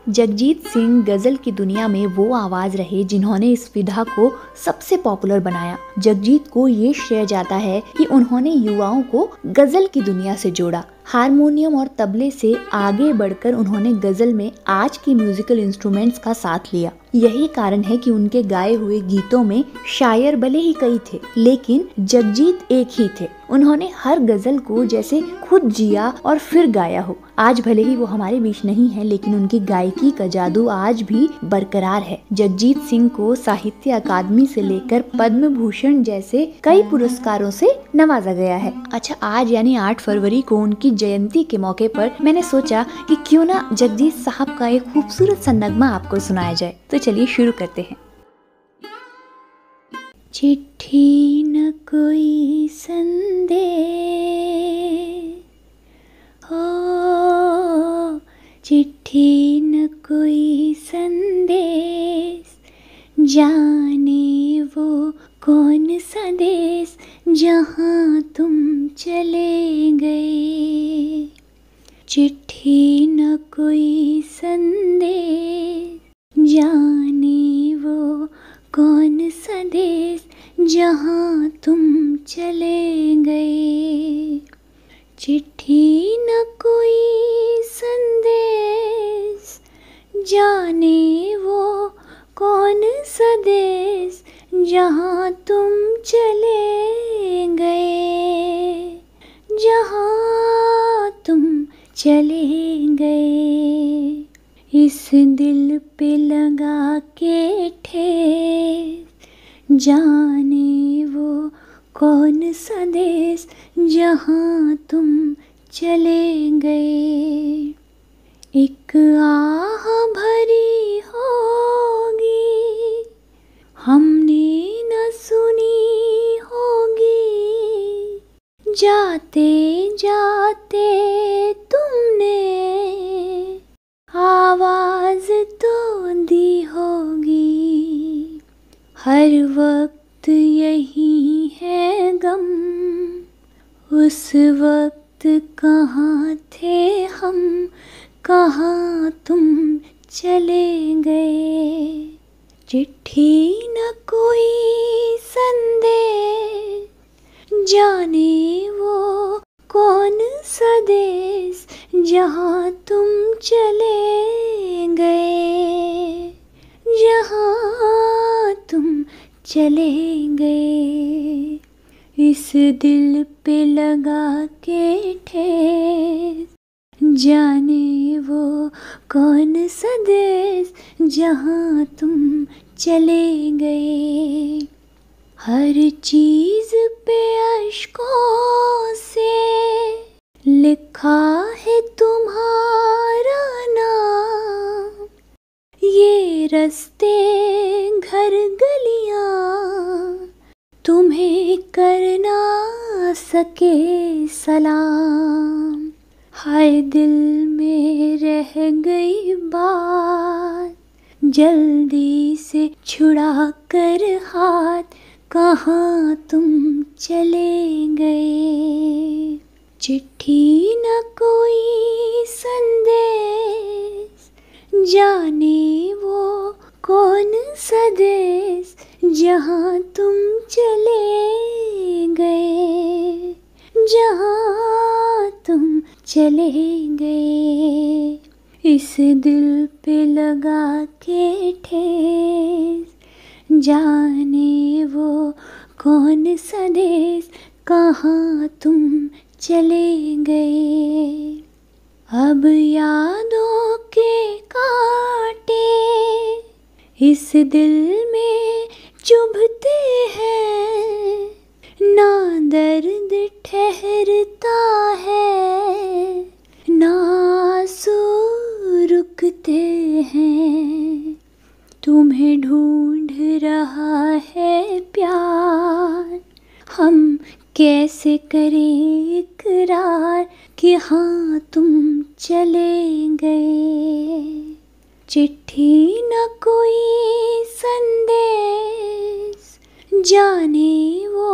जगजीत सिंह गजल की दुनिया में वो आवाज रहे जिन्होंने इस विधा को सबसे पॉपुलर बनाया। जगजीत को ये श्रेय जाता है कि उन्होंने युवाओं को गजल की दुनिया से जोड़ा। हारमोनियम और तबले से आगे बढ़कर उन्होंने गजल में आज के म्यूजिकल इंस्ट्रूमेंट्स का साथ लिया। यही कारण है कि उनके गाए हुए गीतों में शायर भले ही कई थे, लेकिन जगजीत एक ही थे। उन्होंने हर गजल को जैसे खुद जिया और फिर गाया हो। आज भले ही वो हमारे बीच नहीं है, लेकिन उनकी गायकी का जादू आज भी बरकरार है। जगजीत सिंह को साहित्य अकादमी से लेकर पद्म भूषण जैसे कई पुरस्कारों से नवाजा गया है। अच्छा, आज यानी 8 फरवरी को उनकी जयंती के मौके पर मैंने सोचा कि क्यों ना जगजीत साहब का एक खूबसूरत सा नगमा आपको सुनाया जाए। तो चलिए शुरू करते हैं। चिट्ठी न कोई संदेश हो, चिट्ठी न कोई संदेश, जाने वो कौन सा देश जहाँ तुम चले गए। चिट्ठी न कोई संदेश, जाने वो कौन सा देश जहाँ तुम चले गए। चिट्ठी न कोई संदेश, जाने वो कौन सा देश जहाँ तुम चले गए, जहाँ तुम चले गए। इस दिल पे लगा के ठेस, जाने वो कौन सा देश जहाँ तुम चले गए। एक आह भरी होगी, हमने न सुनी होगी, जाते जाते तुमने आवाज तो दी होगी। हर वक्त यही है गम, उस वक्त कहाँ थे हम, कहाँ तुम चले गए। चिट्ठी न कोई संदेश, जाने वो कौन सा देश जहाँ तुम चले गए, जहाँ तुम चले गए। इस दिल पे लगा के ठेस, जाने वो कौन सा देश जहाँ तुम चले गए। हर चीज पे अश्कों से लिखा है तुम्हारा नाम, ये रास्ते घर गलियां तुम्हें करना सके सलाम। हाय दिल में रह गई बात, जल्दी से छुड़ा कर हाथ, कहाँ तुम चले गए। चिट्ठी न कोई संदेश, जाने वो कौन सा देश जहाँ तुम चले गए, जहाँ तुम चले गए। इस दिल पे लगा के ठेस, जाने वो कौन सा देश कहाँ तुम चले गए। अब यादों के कांटे इस दिल में चुभते हैं, ना दर्द ठहरता है, ना आंसू रुकते हैं। तुम्हें ढूंढ रहा है प्यार, हम कैसे करें इकरार कि हाँ तुम चले गए। चिट्ठी न कोई संदेश, जाने वो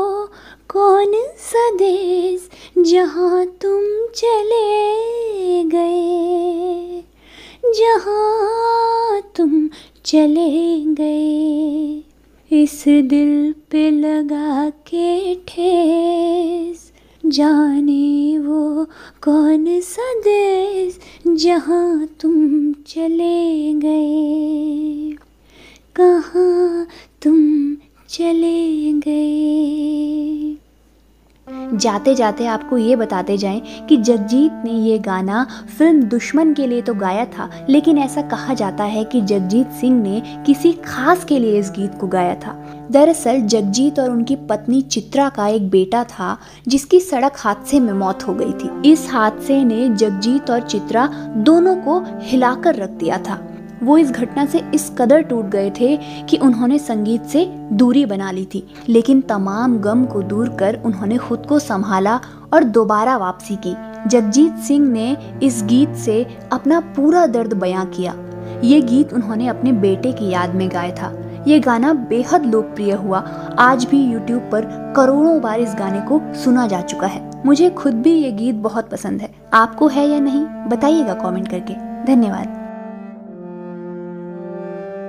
कौन सा देश जहाँ तुम चले गए, जहाँ चले गए, इस दिल पे लगा के ठेस, जाने वो कौन सा देश जहाँ तुम चले गए, कहाँ तुम चले गए। जाते जाते आपको ये बताते जाएं कि जगजीत ने ये गाना फिल्म दुश्मन के लिए तो गाया था, लेकिन ऐसा कहा जाता है कि जगजीत सिंह ने किसी खास के लिए इस गीत को गाया था। दरअसल जगजीत और उनकी पत्नी चित्रा का एक बेटा था जिसकी सड़क हादसे में मौत हो गई थी। इस हादसे ने जगजीत और चित्रा दोनों को हिलाकर रख दिया था। वो इस घटना से इस कदर टूट गए थे कि उन्होंने संगीत से दूरी बना ली थी, लेकिन तमाम गम को दूर कर उन्होंने खुद को संभाला और दोबारा वापसी की। जगजीत सिंह ने इस गीत से अपना पूरा दर्द बयां किया। ये गीत उन्होंने अपने बेटे की याद में गाया था। ये गाना बेहद लोकप्रिय हुआ। आज भी YouTube पर करोड़ों बार इस गाने को सुना जा चुका है। मुझे खुद भी ये गीत बहुत पसंद है। आपको है या नहीं, बताइएगा कमेंट करके। धन्यवाद।